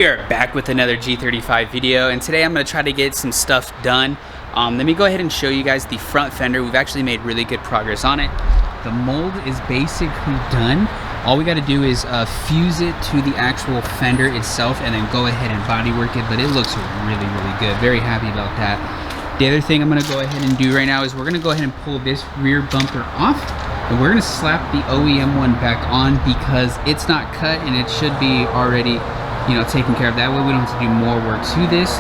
We are back with another G35 video, and today I'm going to try to get some stuff done. Let me go ahead and show you guys the front fender. We've actually made really good progress on it. The mold is basically done. All we got to do is fuse it to the actual fender itself and then go ahead and bodywork it, but it looks really, really good. Very happy about that. The other thing I'm going to go ahead and do right now is we're going to go ahead and pull this rear bumper off, and we're going to slap the OEM one back on because it's not cut and it should be already, you know, taken care of. That way we don't have to do more work to this.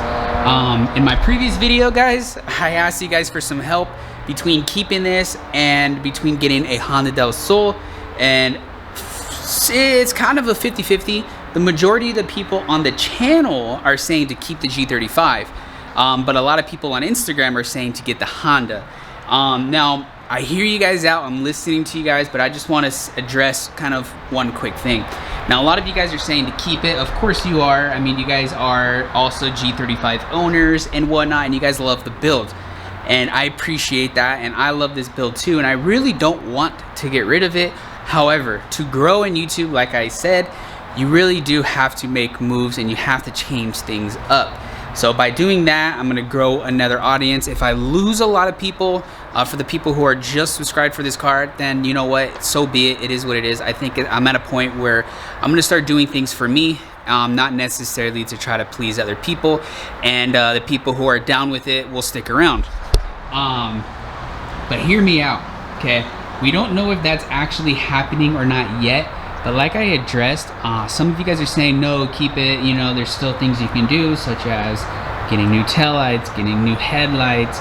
In my previous video, guys, I asked you guys for some help between keeping this and between getting a Honda del Sol, and it's kind of a 50-50. The majority of the people on the channel are saying to keep the G35, but a lot of people on Instagram are saying to get the Honda. Now, I hear you guys out, I'm listening to you guys, but I just want to address kind of one quick thing. Now, a lot of you guys are saying to keep it. Of course you are. I mean, you guys are also G35 owners and whatnot, and you guys love the build. And I appreciate that, and I love this build too, and I really don't want to get rid of it. However, to grow in YouTube, like I said, you really do have to make moves and you have to change things up. So by doing that, I'm gonna grow another audience. If I lose a lot of people, for the people who are just subscribed for this car, then you know what, so be it. It is what it is. I think I'm at a point where I'm gonna start doing things for me, not necessarily to try to please other people, and the people who are down with it will stick around. But hear me out, okay? We don't know if that's actually happening or not yet, but like I addressed, some of you guys are saying, no, keep it, you know, there's still things you can do, such as getting new taillights, getting new headlights,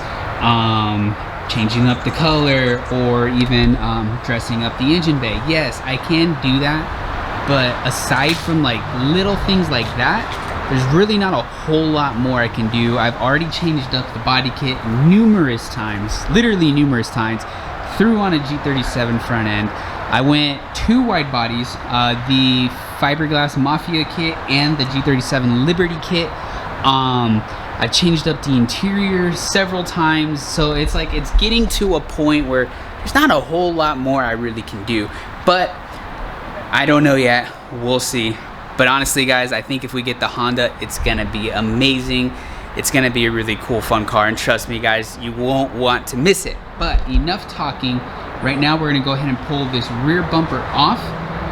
changing up the color, or even dressing up the engine bay. Yes, I can do that, but aside from like little things like that, there's really not a whole lot more I can do. I've already changed up the body kit numerous times, literally numerous times, threw on a G37 front end. I went 2 wide bodies, the fiberglass Mafia kit and the G37 Liberty kit. I changed up the interior several times, so it's like it's getting to a point where there's not a whole lot more I really can do, but I don't know yet. We'll see. But honestly, guys, I think if we get the Honda, it's gonna be amazing. It's gonna be a really cool, fun car, and trust me, guys, you won't want to miss it. But enough talking. Right now, we're gonna go ahead and pull this rear bumper off,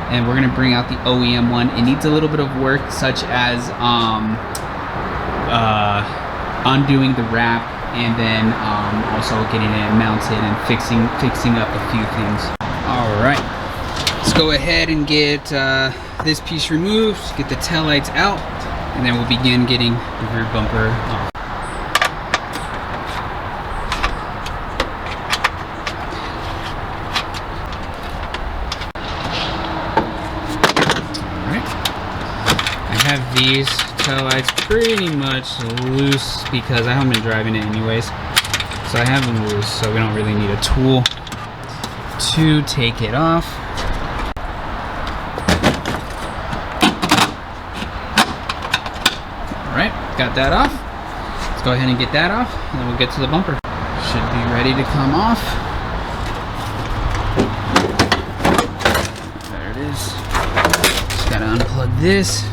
and we're gonna bring out the OEM one. It needs a little bit of work, such as undoing the wrap, and then also getting it mounted and fixing up a few things. All right, let's go ahead and get this piece removed, get the taillights out, and then we'll begin getting the rear bumper off. These taillights pretty much loose because I haven't been driving it anyways, so I have them loose, so we don't really need a tool to take it off. Alright, got that off. Let's go ahead and get that off, and then we'll get to the bumper. Should be ready to come off. There it is. Just gotta unplug this.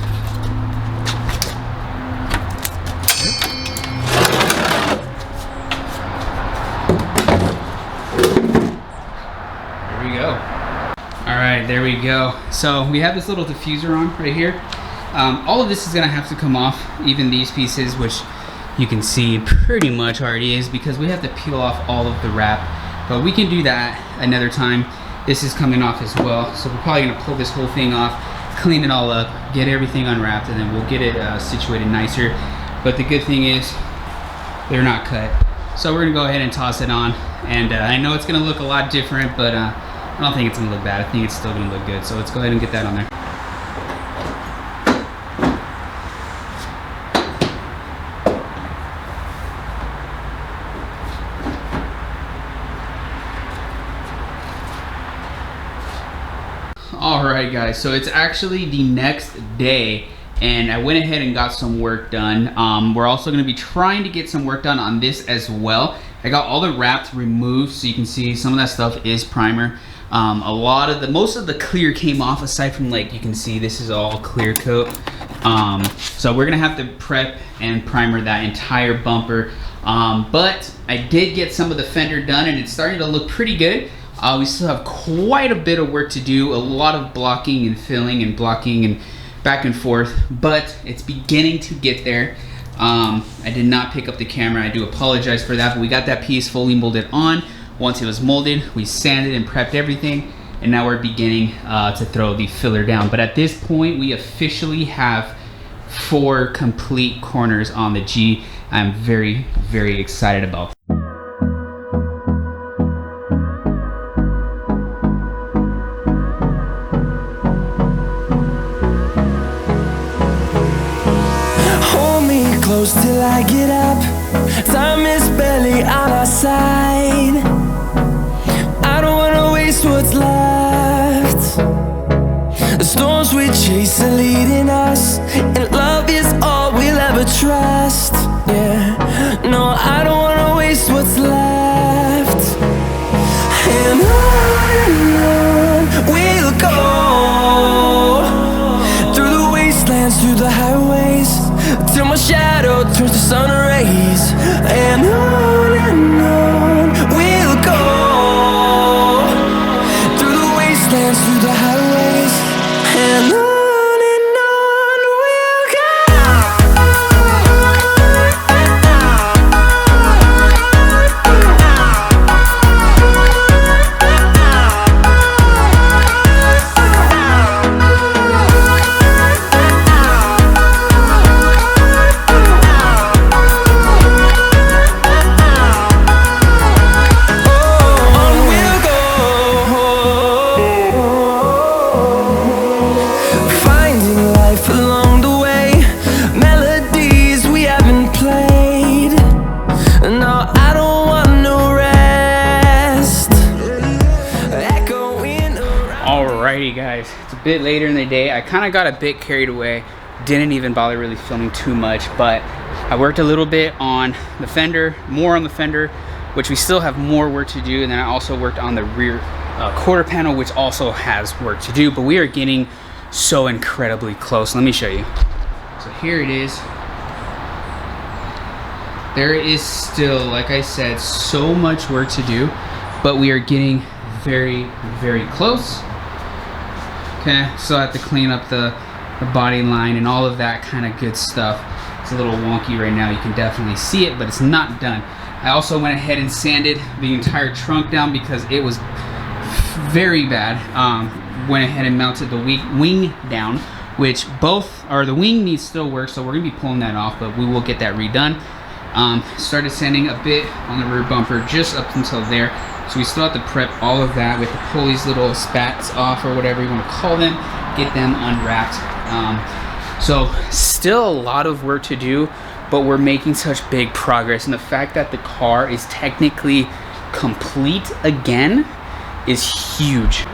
Alright, there we go. So we have this little diffuser on right here. All of this is going to have to come off, even these pieces, which you can see pretty much already is, because we have to peel off all of the wrap. But we can do that another time. This is coming off as well. So we're probably going to pull this whole thing off, clean it all up, get everything unwrapped, and then we'll get it situated nicer. But the good thing is they're not cut. So we're going to go ahead and toss it on. And I know it's going to look a lot different, but I don't think it's gonna look bad. I think it's still gonna look good. So let's go ahead and get that on there. All right, guys, so it's actually the next day, and I went ahead and got some work done. We're also gonna be trying to get some work done on this as well. I got all the wraps removed, so you can see some of that stuff is primer. Most of the clear came off, aside from, like, you can see this is all clear coat. So we're gonna have to prep and primer that entire bumper. But I did get some of the fender done and it's starting to look pretty good. We still have quite a bit of work to do, a lot of blocking and filling and blocking and back and forth, but it's beginning to get there. I did not pick up the camera. I do apologize for that, but we got that piece fully molded on. Once it was molded, we sanded and prepped everything, and now we're beginning to throw the filler down. But at this point, we officially have 4 complete corners on the G. I'm very, very excited about. Till I get up, time is barely on our side. I don't wanna waste what's left. The storms we chase are leading us, and love is all we'll ever trust. Yeah, no, I don't wanna waste what's left. And on we'll go, through the wastelands, through the highways, till my shadow turns to sun rays. And on we'll go, through the wastelands, through the highways, and on we'll go. Alrighty guys, it's a bit later in the day. I kind of got a bit carried away, didn't even bother really filming too much, but I worked a little bit on the fender, more on the fender, which we still have more work to do, and then I also worked on the rear quarter panel, which also has work to do, but we are getting so incredibly close. Let me show you. So here it is. There is still, like I said, so much work to do, but we are getting very, very close. Okay, so I have to clean up the body line and all of that kind of good stuff. It's a little wonky right now, you can definitely see it, but it's not done. I also went ahead and sanded the entire trunk down because it was very bad. Went ahead and mounted the wing down, which the wing needs still work, so we're gonna be pulling that off, but we will get that redone. Started sanding a bit on the rear bumper just up until there. So we still have to prep all of that. We have to pull these little spats off, or whatever you want to call them, get them unwrapped. So still a lot of work to do, but we're making such big progress. And the fact that the car is technically complete again is huge.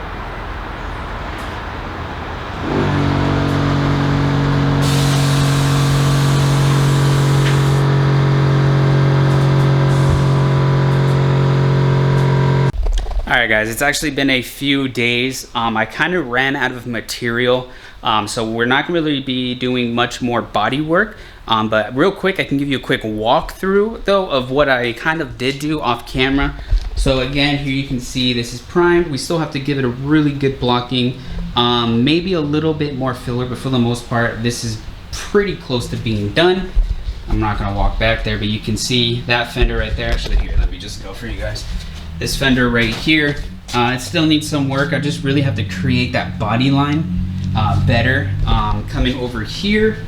Alright guys, it's actually been a few days. I kind of ran out of material, so we're not going to really be doing much more body work, but real quick I can give you a quick walkthrough though of what I kind of did do off camera. So again, here you can see this is primed. We still have to give it a really good blocking, maybe a little bit more filler, but for the most part this is pretty close to being done. I'm not going to walk back there, but you can see that fender right there. Actually, here, let me just go for you guys. This fender right here, it still needs some work. I just really have to create that body line better. Coming over here,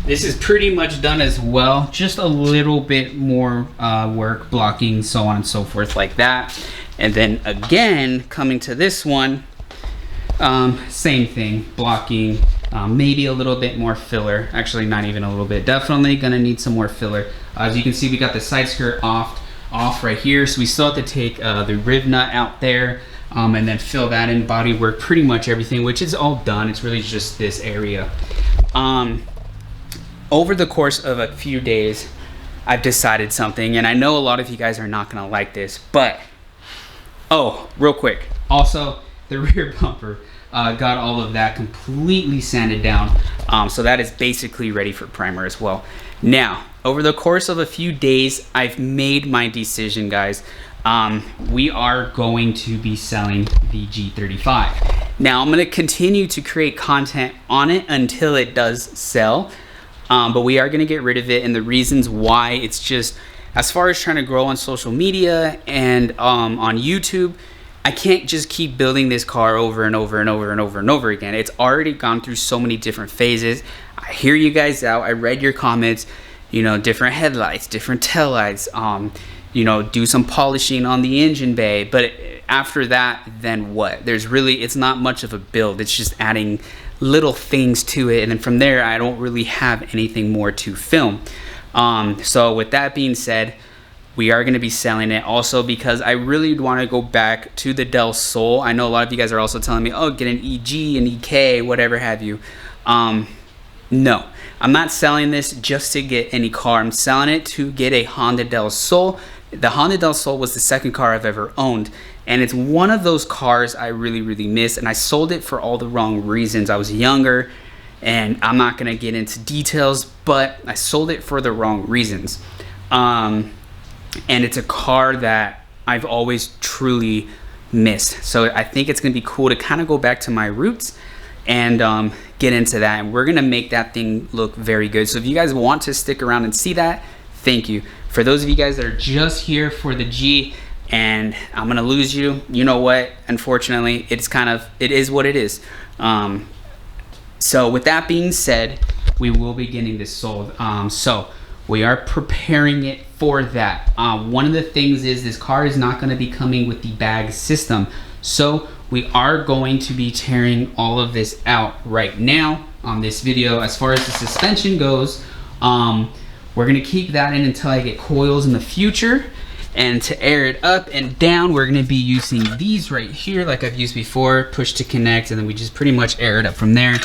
this is pretty much done as well. Just a little bit more work, blocking, so on and so forth like that. And then again, coming to this one, same thing, blocking, maybe a little bit more filler. Actually, not even a little bit. Definitely gonna need some more filler. As you can see, we got the side skirt off right here, so we still have to take the rib nut out there, and then fill that in. Body work, pretty much everything, which is all done. It's really just this area. Over the course of a few days, I've decided something, and I know a lot of you guys are not gonna like this, but oh, real quick, also the rear bumper. got all of that completely sanded down. So that is basically ready for primer as well. Now, over the course of a few days, I've made my decision, guys. We are going to be selling the G35. Now, I'm going to continue to create content on it until it does sell. But we are going to get rid of it, and the reasons why, it's just, as far as trying to grow on social media and on YouTube, I can't just keep building this car over and over and over and over and over again. It's already gone through so many different phases. I hear you guys out. I read your comments, you know, different headlights, different taillights, you know, do some polishing on the engine bay. But after that, then what? There's really, it's not much of a build. It's just adding little things to it. And then from there, I don't really have anything more to film. So with that being said, we are going to be selling it, also because I really want to go back to the Del Sol. I know a lot of you guys are also telling me, oh, get an EG, an EK, whatever have you. No, I'm not selling this just to get any car. I'm selling it to get a Honda Del Sol. The Honda Del Sol was the second car I've ever owned, and it's one of those cars I really, really miss, and I sold it for all the wrong reasons. I was younger, and I'm not going to get into details, but I sold it for the wrong reasons. And it's a car that I've always truly missed. So I think it's going to be cool to kind of go back to my roots and get into that. And we're going to make that thing look very good. So if you guys want to stick around and see that, thank you. For those of you guys that are just here for the G and I'm going to lose you, you know what? Unfortunately, it is what it is. So with that being said, we will be getting this sold. So we are preparing it for that. One of the things is this car is not going to be coming with the bag system. So we are going to be tearing all of this out right now on this video. As far as the suspension goes, we're going to keep that in until I get coils in the future. And to air it up and down, we're going to be using these right here like I've used before, push to connect, and then we just pretty much air it up from there.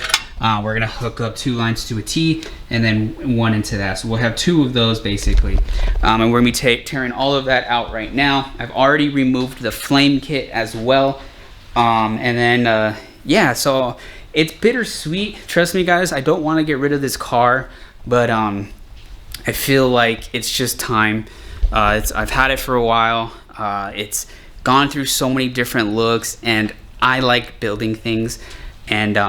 We're gonna hook up 2 lines to a T and then 1 into that. So we'll have 2 of those basically. And we're gonna be tearing all of that out right now. I've already removed the flame kit as well. And then, yeah, so it's bittersweet. Trust me guys, I don't wanna get rid of this car, but I feel like it's just time. I've had it for a while. It's gone through so many different looks, and I like building things, and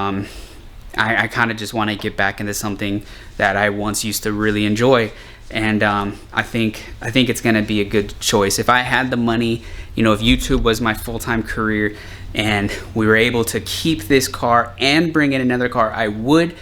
I kind of just want to get back into something that I once used to really enjoy. And I think it's going to be a good choice. If I had the money, you know, if YouTube was my full-time career and we were able to keep this car and bring in another car, I would.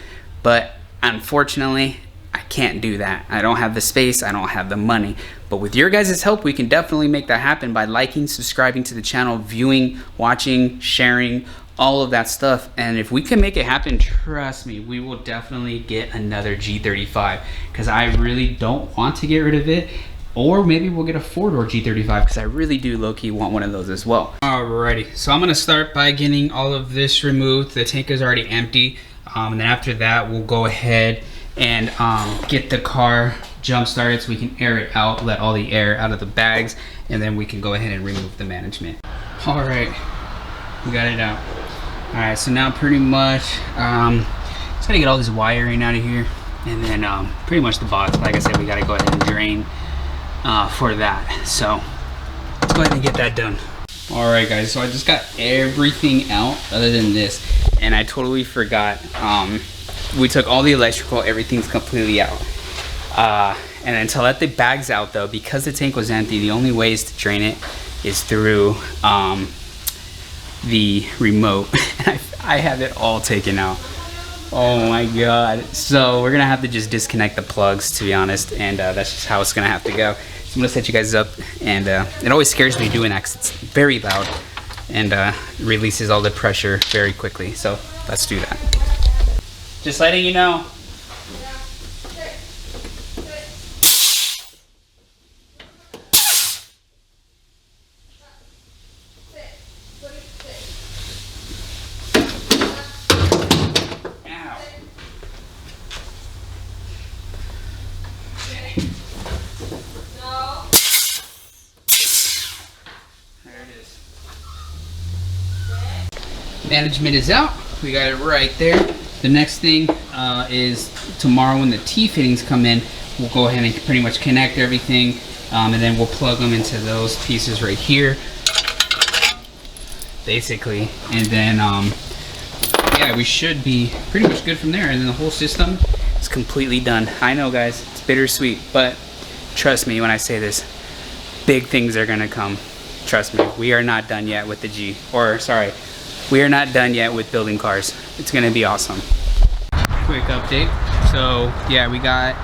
But unfortunately, I can't do that. I don't have the space, I don't have the money. But with your guys' help, we can definitely make that happen by liking, subscribing to the channel, viewing, watching, sharing, all of that stuff. And if we can make it happen, trust me, we will definitely get another G35, because I really don't want to get rid of it. Or maybe we'll get a 4-door G35, because I really do low-key want one of those as well. Alrighty, so I'm gonna start by getting all of this removed. The tank is already empty. And then after that, we'll go ahead and get the car jump started so we can air it out, let all the air out of the bags, and then we can go ahead and remove the management. All right, we got it out. All right, so now pretty much just gotta get all this wiring out of here, and then pretty much the box, like I said, we gotta go ahead and drain for that. So let's go ahead and get that done. All right guys, so I just got everything out other than this, and I totally forgot. We took all the electrical, everything's completely out. And then to let the bags out though, because the tank was empty, the only ways to drain it is through the remote. I have it all taken out. Oh my god. So we're gonna have to just disconnect the plugs, to be honest, and that's just how it's gonna have to go. So I'm gonna set you guys up, and it always scares me doing that because it's very loud and releases all the pressure very quickly. So let's do that. Just letting you know. Management is out. We got it right there. The next thing is tomorrow when the T-fittings come in, we'll go ahead and pretty much connect everything, and then we'll plug them into those pieces right here, basically. And then, yeah, we should be pretty much good from there. And then the whole system is completely done. I know, guys, it's bittersweet, but trust me when I say this, big things are gonna come. Trust me, we are not done yet with the G, or sorry, we are not done yet with building cars. It's gonna be awesome. Quick update. So yeah, we got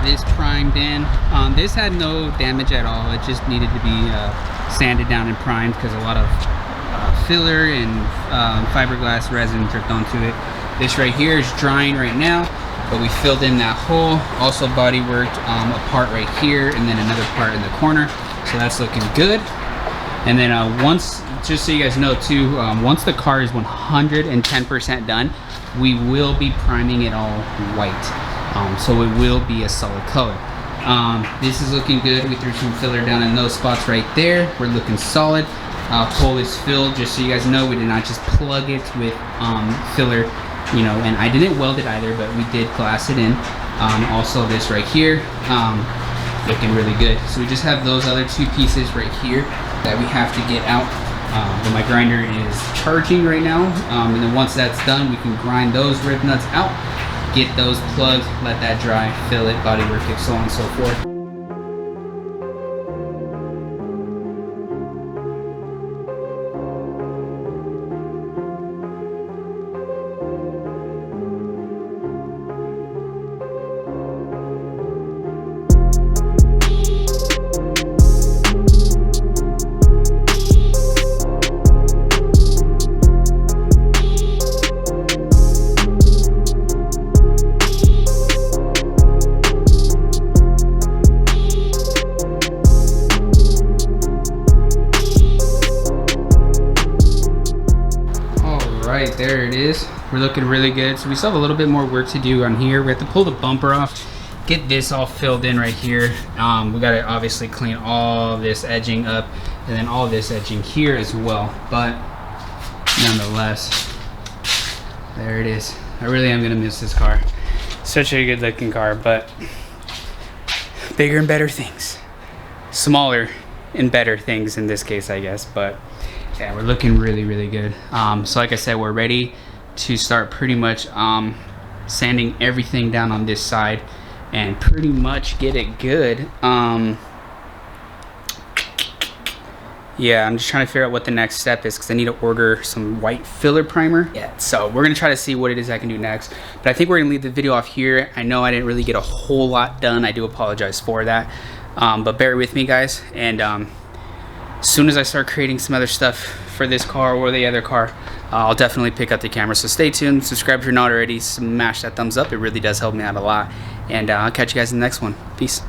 this primed in. This had no damage at all. It just needed to be sanded down and primed because a lot of filler and fiberglass resin dripped onto it. This right here is drying right now, but we filled in that hole. Also body worked a part right here and then another part in the corner. So that's looking good. And then once, just so you guys know too, once the car is 110% done, we will be priming it all white. So it will be a solid color. This is looking good. We threw some filler down in those spots right there. We're looking solid. Hole is filled, just so you guys know, we did not just plug it with filler, you know, and I didn't weld it either, but we did glass it in. Also this right here, looking really good. So we just have those other two pieces right here that we have to get out. But my grinder is charging right now, and then once that's done, we can grind those rib nuts out, get those plugged, let that dry, fill it, bodywork it, so on and so forth. Right, there it is. We're looking really good. So we still have a little bit more work to do on here. We have to pull the bumper off, get this all filled in right here. We got to obviously clean all this edging up and then all this edging here as well. But nonetheless, there it is. I really am gonna miss this car. Such a good looking car, but bigger and better things. Smaller and better things in this case, I guess, but yeah, we're looking really, really good. So like I said, we're ready to start pretty much sanding everything down on this side and pretty much get it good. Yeah, I'm just trying to figure out what the next step is because I need to order some white filler primer. Yeah, so we're gonna try to see what it is I can do next. But I think we're gonna leave the video off here. I know I didn't really get a whole lot done. I do apologize for that. But bear with me, guys. And as soon as I start creating some other stuff for this car or the other car, I'll definitely pick up the camera. So stay tuned, subscribe if you're not already, smash that thumbs up. It really does help me out a lot. And I'll catch you guys in the next one. Peace.